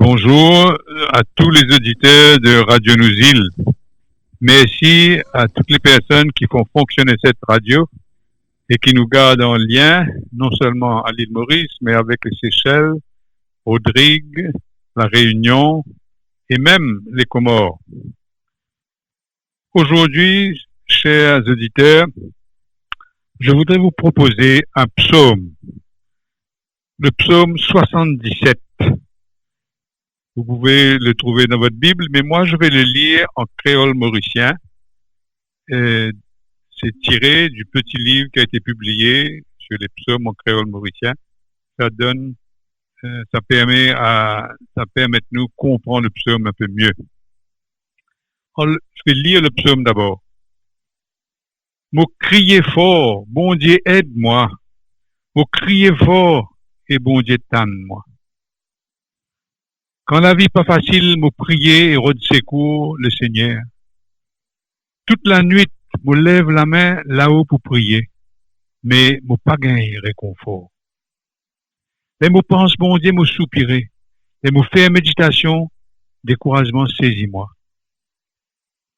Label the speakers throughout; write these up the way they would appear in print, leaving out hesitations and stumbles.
Speaker 1: Bonjour à tous les auditeurs de Radio Nouzil. Merci à toutes les personnes qui font fonctionner cette radio et qui nous gardent en lien, non seulement à l'île Maurice, mais avec les Seychelles, Rodrigue, la Réunion et même les Comores. Aujourd'hui, chers auditeurs, je voudrais vous proposer un psaume, le psaume 77. Vous pouvez le trouver dans votre Bible, mais moi je vais le lire en créole mauricien. C'est tiré du petit livre qui a été publié sur les psaumes en créole mauricien. Ça permet de nous comprendre le psaume un peu mieux. Alors, je vais lire le psaume d'abord. M'au crier fort, bon Dieu aide-moi. M'au crier fort et bon Dieu tanne-moi. Quand la vie pas facile, m'au prier et rôde secours le Seigneur. Toute la nuit, m'au lève la main là-haut pour prier, mais m'au pas gagner réconfort. Et m'au pense bon Dieu, m'au soupirer, et m'au faire méditation, découragement saisis-moi.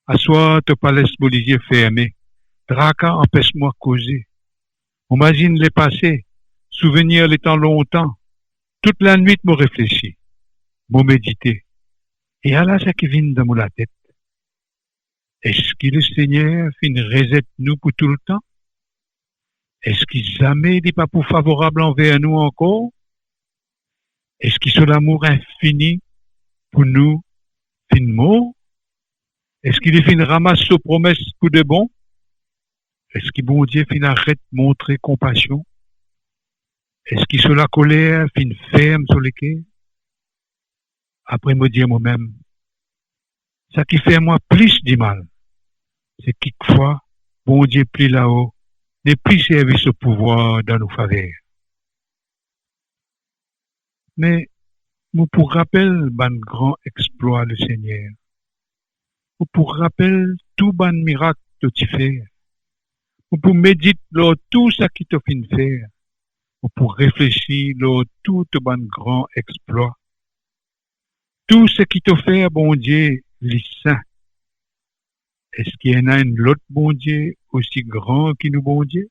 Speaker 1: Assoir, te palais bolisier fermé, draka empêche-moi causer. On imagine les passés, souvenir les temps longtemps, toute la nuit m'au réfléchis. M'au méditer. Et alors, ça qui vient dans la tête. Est-ce que le Seigneur fait une reset nous pour tout le temps? Est-ce qu'il jamais n'est pas pour favorable envers nous encore? Est-ce qu'il sur l'amour infini pour nous fin mot? Est-ce qu'il est fin ramasse ses promesses pour de bon? Est-ce qu'il bon Dieu fin arrête montrer compassion? Est-ce qu'il sur la colère fin ferme sur les quais? Après me dire moi-même, ça qui fait moi plus du mal, c'est quelquefois, bon Dieu plus là-haut, n'est plus servi ce pouvoir dans nos faveurs. Mais, nous pour rappel, ban grand exploit le Seigneur. Nous pour rappel, tout ban miracle que tu fais. Nous pour méditer lors tout ça qui te fin faire. Nous pour réfléchir lors tout ban grand exploit. Tout ce qui te fait, bon Dieu, les saints. Est-ce qu'il y en a un autre bon Dieu aussi grand que nous, bon Dieu?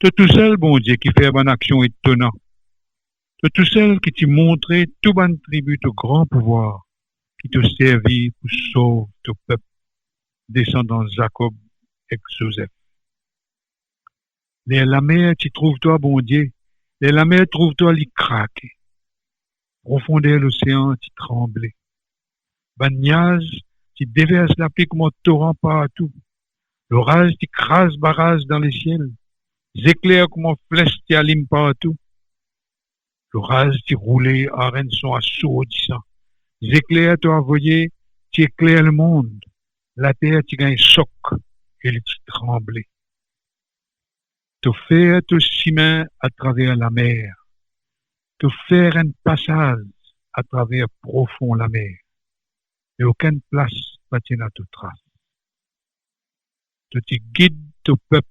Speaker 1: C'est tout seul, bon Dieu, qui fait une action étonnante. C'est tout seul qui t'a montré tout bon tribut au grand pouvoir, qui te servit pour sauver ton peuple, descendant Jacob et Joseph. La mer, tu trouves toi, bon Dieu. La mer, trouve-toi, l'y craquer. Profondeur l'océan, tu tremblais. Bagnage, tu déverses la pluie comme un torrent partout. L'orage, tu crases barrage dans les ciels. Les éclairs comme une flèche, tu allumes partout. L'orage, tu roulais à son assourdissant. Les éclairs, tu envoyé, tu éclaires le monde. La terre, tu gagnes choc et tu tremblais. Tu fais tout chemin à travers la mer. Te faire un passage à travers profond la mer, et aucune place va tenir à toute trace. Tu guides ton peuple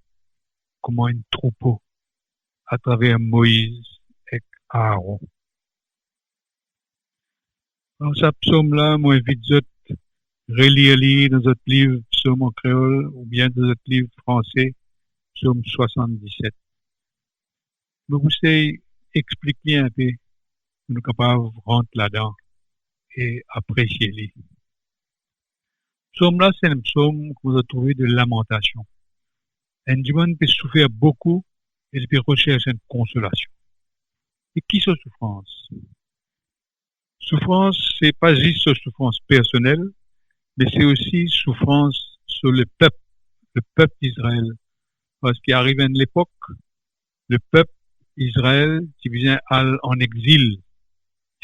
Speaker 1: comme un troupeau à travers Moïse et Aaron. Dans ce psaume-là, moi, invite de relire dans notre livre psaume en créole ou bien dans notre livre français, psaume 77. Je vous sais expliquer un peu, nous sommes capables de rentrer là-dedans et apprécier les. Psaume là, c'est un psaume que vous avez trouvé de lamentation. Un dimanche peut souffrir beaucoup et il peut rechercher une consolation. Et qui est souffrance? Souffrance, c'est pas juste souffrance personnelle, mais c'est aussi souffrance sur le peuple d'Israël. Parce qu'il arrive à une époque, le peuple Israël qui vient en exil,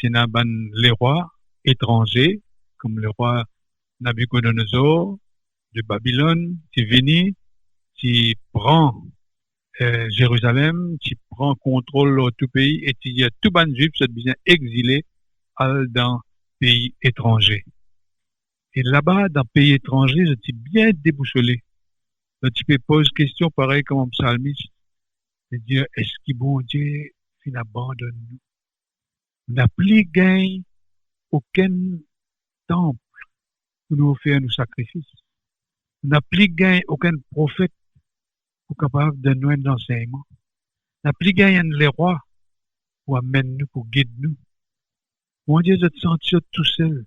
Speaker 1: c'est les rois étrangers, comme le roi Nabucodonosor de Babylone, qui vient, qui prend Jérusalem, qui prend contrôle de tout pays, et qui y a tout ban juif, ça devient exilé dans pays étrangers. Et là-bas, dans pays étrangers, je suis bien déboussolé. Tu peux poser question pareil comme un psalmiste, de dire, est-ce que bon Dieu abandonne nous? On n'a plus gain aucun temple pour nous offrir nos sacrifices. Nous n'avons plus gagné aucun prophète pour capable de nous un enseignement. Nous n'avons plus gagné les rois pour amener nous, pour guider nous. Mon Dieu, je te sentir tout seul,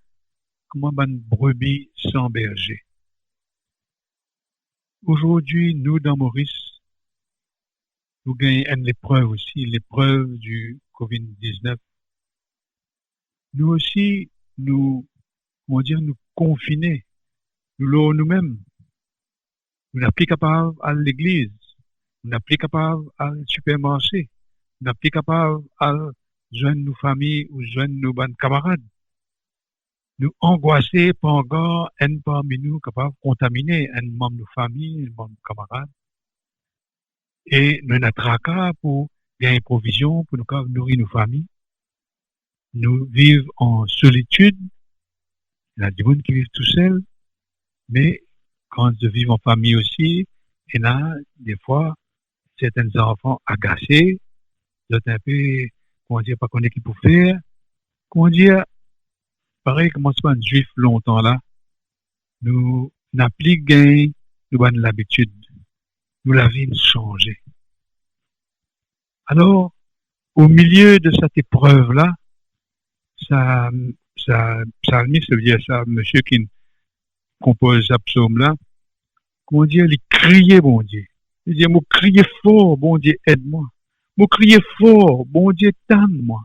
Speaker 1: comme une brebis sans berger. Aujourd'hui, nous, dans Maurice, nous gagnons une épreuve aussi, l'épreuve du COVID-19. Nous aussi, nous confiner, nous-mêmes. Nous n'sommes plus capables d'aller à l'église, nous n'sommes plus capables d'aller au supermarché, nous n'sommes plus capables d'aller joindre nos familles ou joindre nos bonnes camarades. Nous angoissés par encore un parmi nous capable de contaminer un membre de nos familles, un membre de nos camarades. Et nous n'avons tracas pour gagner provision, pour nous nourrir nos familles. Nous vivons en solitude. Il y a des gens qui vivent tout seuls, mais quand ils vivent en famille aussi, il y a des fois certains enfants agacés, d'autres un peu, pas connaître ce qu'il faut faire. Pareil, comme c'est pas un juif longtemps là, nous n'avons plus gagné, nous avons l'habitude. Nous la vie changé. Alors, au milieu de cette épreuve-là, ça veut dire ça, monsieur qui compose ce psaume-là, il criait, bon Dieu. Il dit, moi, crier fort, bon Dieu, aide-moi. Moi, crier fort, bon Dieu, tanne-moi.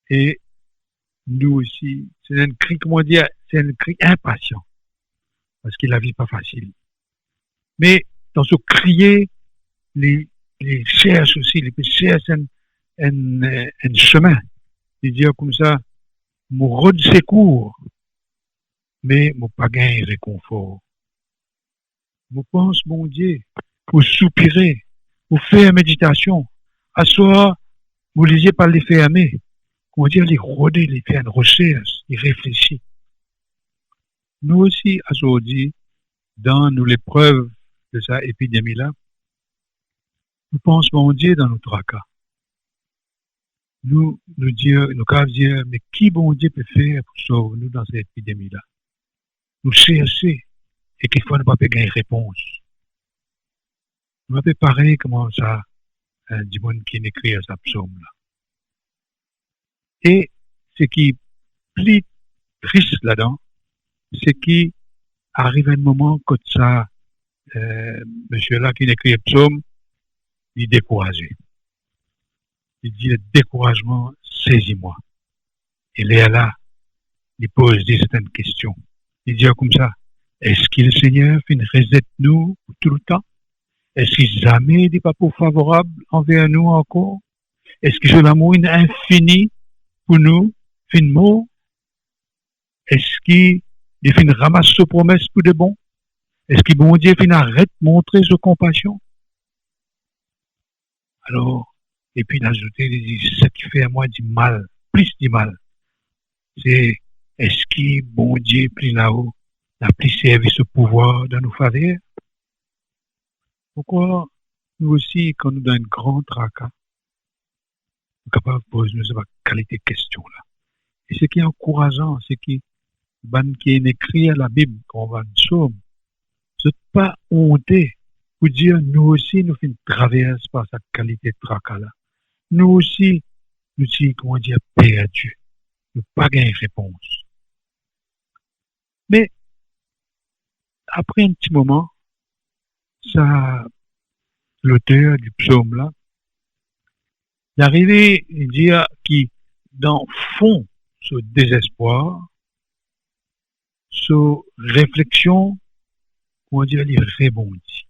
Speaker 1: Et nous aussi, c'est un cri, c'est un cri impatient. Parce que la vie n'est pas facile. Mais dans ce crier, les cherchent aussi, les cherchent un chemin. Ils disent comme ça, mon rôle de secours, mais mon pas gain réconfort. Je pense, mon Dieu, pour soupirer, pour faire méditation, à soi, vous lisez pas les fermer, comment dire, les rôder, les faire une recherche, les réfléchir. Nous aussi, aujourd'hui, dans l'épreuve de cette épidémie-là, nous pensons, mon Dieu, dans notre tracas. Nous dire, mais qui, bon Dieu, peut faire pour sauver nous dans cette épidémie-là? Nous chercher, et qu'il faut ne pas gagner réponse. Nous avons pareil comment ça, du monde qui écrit à sa psaume-là. Et ce qui est plus triste là-dedans, c'est qu'il arrive un moment quand ça, monsieur-là qui écrit le psaume, il est découragé. Il dit, le découragement, saisis-moi. Il est là, il pose certaines questions. Il dit comme ça, est-ce que le Seigneur fait une reset nous tout le temps? Est-ce qu'il jamais n'est pas pour favorable envers nous encore? Est-ce que j'ai l'amour infini pour nous, finement? Est-ce qu'il fait une ramasse de promesses pour de bon? Est-ce que bon Dieu fait une arrête de montrer sa compassion? Alors, et puis d'ajouter, il dit, ce qui fait à moi du mal, plus du mal, c'est est-ce que bon Dieu plus là-haut n'a plus servi ce pouvoir dans nos faveurs? Pourquoi nous aussi, quand nous dans un grand tracas, nous sommes capables de poser cette qualité de question-là? Et ce qui est encourageant, c'est qui est écrit à la Bible, quand on va en psaume, c'est pas honter pour dire nous aussi nous faisons traverse par cette qualité de tracas-là. Nous aussi, nous sommes, comment dire, perdus. Nous n'avons pas gagné réponse. Mais, après un petit moment, ça, l'auteur du psaume-là, il est arrivé à dire qu'il, dans le fond, ce désespoir, ce réflexion, comment dire, il rebondit.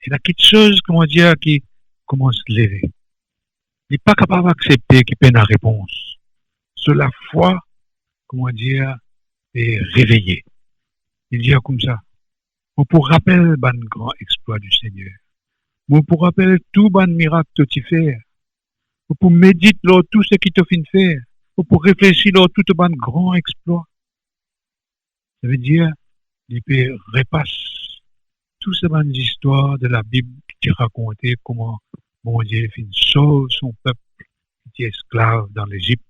Speaker 1: Il y a quelque chose, comment dire, qui commence à se lever. Il n'est pas capable d'accepter qu'il peine la réponse. Sur la foi, comment dire, est réveillé. Il dit comme ça. On pour rappeler le grand exploit du Seigneur. On pour rappeler tout le miracle que tu fais. On pour méditer là, tout ce qui te fait faire. On pour réfléchir là, tout le grand exploit. Ça veut dire, il peut repasser toutes ces bonnes histoires de la Bible qui te racontait comment bon Dieu fait sauver son peuple qui était esclave dans l'Égypte.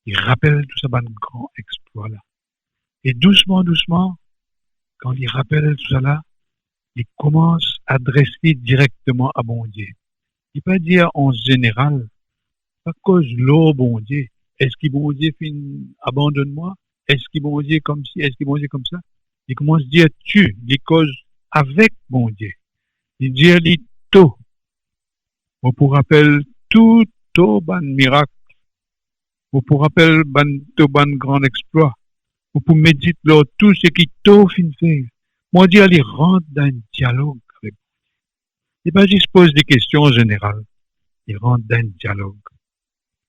Speaker 1: Il rappelle tout ça, ben grand exploit là. Et doucement, doucement, quand il rappelle tout ça là, il commence à adresser directement à bon Dieu. Il ne peut pas dire en général, à cause de l'eau, bon Dieu. Est-ce qu'il bon Dieu fait abandonne-moi? Est-ce qu'il bon Dieu comme ci? Est-ce qu'il bon Dieu comme ça? Il commence à dire tu, il cause avec bon Dieu. Il dit les tout. On pour rappel tout ban miracle. On pour rappel ban grand exploit. On pour méditer là tout ce qui tout fin faire. Moi Dieu il rentre dans un dialogue avec. Il pas juste pose des questions en général. Il rentre dans un dialogue.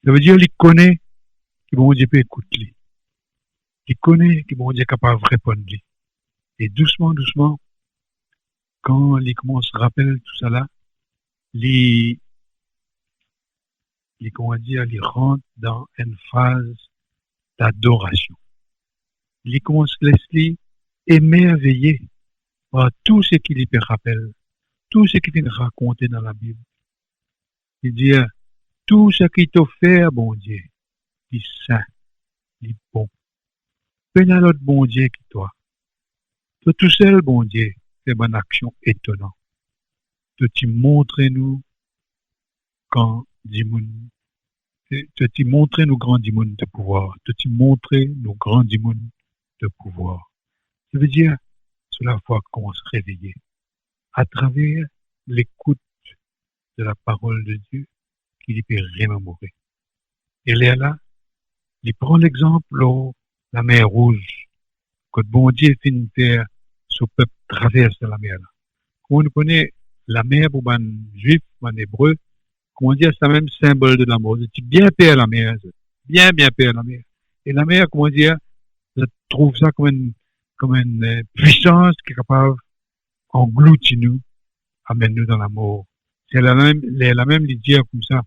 Speaker 1: Ça veut dire qu'il connaît que bon Dieu peut écouter. Il connaît que bon Dieu est capable de répondre. Et doucement, doucement, quand il commence à rappeler tout ça là, il rentre dans une phase d'adoration. Il commence à laisser émerveiller par tout ce qu'il lui rappelle, tout ce qu'il est raconté dans la Bible. Il dit, tout ce qui t'a fait, bon Dieu, il est saint, il est bon. Peu n'a l'autre bon Dieu que toi. Toi tout seul, bon Dieu, fais une action étonnante. Toi tu montres-nous quand Dimoun, toi tu montres nous grand Dimoun de pouvoir. Toi tu montres nous grand Dimoun de pouvoir. Ça veut dire, c'est la fois qu'on se réveiller à travers l'écoute de la parole de Dieu qu'il peut remémorer. Et là, il prend l'exemple de la mer Rouge. Quand bon Dieu finit de faire ce peuple traverse la mer là. Quand on connaît la mer pour les juifs, les hébreux, comment dire, c'est le même symbole de la mort. C'est bien père la mer, bien père la mer. Et la mer, comment dire, je trouve ça comme une puissance qui est capable d'engloutir nous, amener nous dans la mort. C'est la même dire comme ça.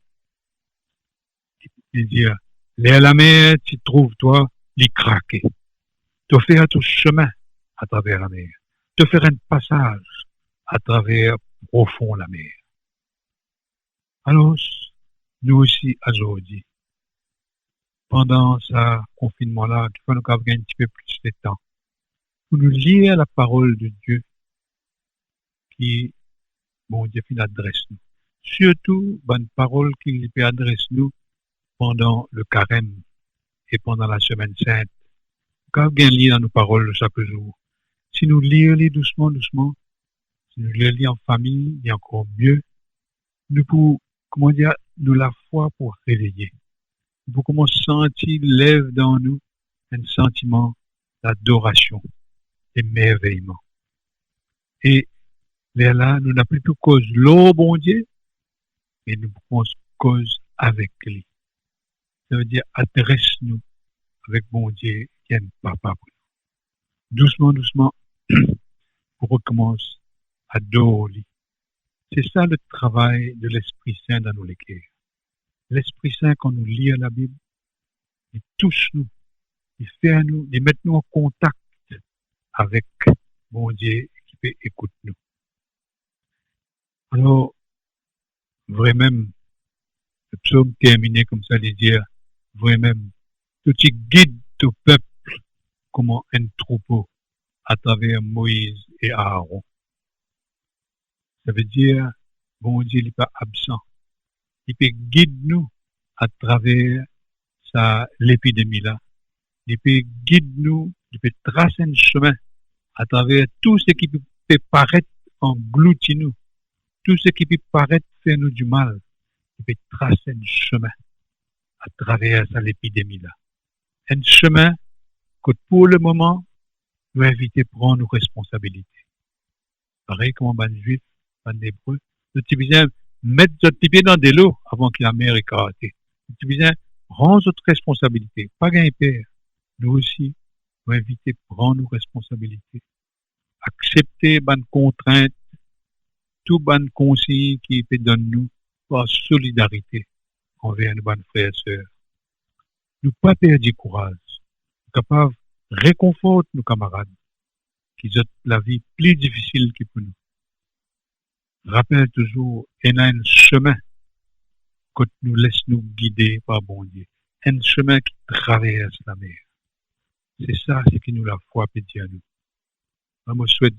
Speaker 1: Il dit, la mer, tu trouves toi, les craquer. Tu faire ton chemin à travers la mer. Tu faire un passage à travers profond la mer. Alors, nous aussi, aujourd'hui, pendant ce confinement-là, il faut nous avoir un petit peu plus de temps pour nous lire la parole de Dieu qui, bon Dieu, il adresse nous. Surtout, bonne parole qu'il peut adresser nous pendant le carême et pendant la semaine sainte. Quand bien lire nos paroles chaque jour. Si nous lisons doucement, doucement, si nous les lisons en famille, il y a encore mieux. Nous pouvons, comment dire, nous la foi pour réveiller. Nous pouvons comment sentir lève dans nous un sentiment d'adoration, d'émerveillement. Et là, nous n'avons plus cause l'eau, bon Dieu, mais nous pouvons cause avec lui. Ça veut dire adresse-nous avec bon Dieu qui est un papa. Doucement, doucement, on recommence à adorer. C'est ça le travail de l'Esprit Saint dans nos cœurs. L'Esprit Saint, quand nous lisons la Bible, il touche nous, il fait à nous, il met nous en contact avec bon Dieu qui peut écouter nous. Alors, vraiment, le psaume terminé comme ça, il dit, vraiment, tout qui guide tout peuple comme un troupeau à travers Moïse et Aaron. Ça veut dire, bon Dieu n'est pas absent. Il peut guider nous à travers l'épidémie là. Il peut guider nous, il peut tracer un chemin à travers tout ce qui peut paraître engloutir nous, tout ce qui peut paraître faire nous du mal. Il peut tracer un chemin à travers l'épidémie là. Un chemin que pour le moment, nous inviter à prendre nos responsabilités. Pareil comme un juif, un hébreu, nous devons mettre notre pied dans de l'eau avant que la mer est caratée. Nous devons rendre notre responsabilité, pas gagner père. Nous aussi, nous inviter à prendre nos responsabilités, accepter les contraintes, toutes les consignes qui peut donner nous par solidarité envers nos frères et sœurs. Nous pas perdre du courage, capables de réconforter nos camarades qui ont la vie plus difficile que pour nous. Rappelle toujours, il y a un chemin que nous laisse nous guider par bon Dieu. un chemin qui traverse la mer. C'est ça, c'est qui nous la foi peut dire à nous. Moi, je souhaite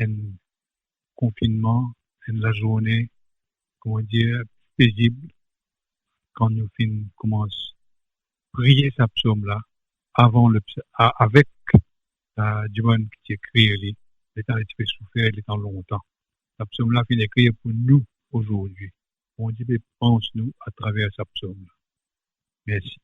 Speaker 1: un confinement, la journée, comment dire, paisible, quand nous commence à prier sa psaume-là, avec du monde qui écrit, les temps qui fait souffrir, les temps longtemps. La psaume-là finit écrire pour nous aujourd'hui. On dit, pense-nous à travers sa psaume-là. Merci.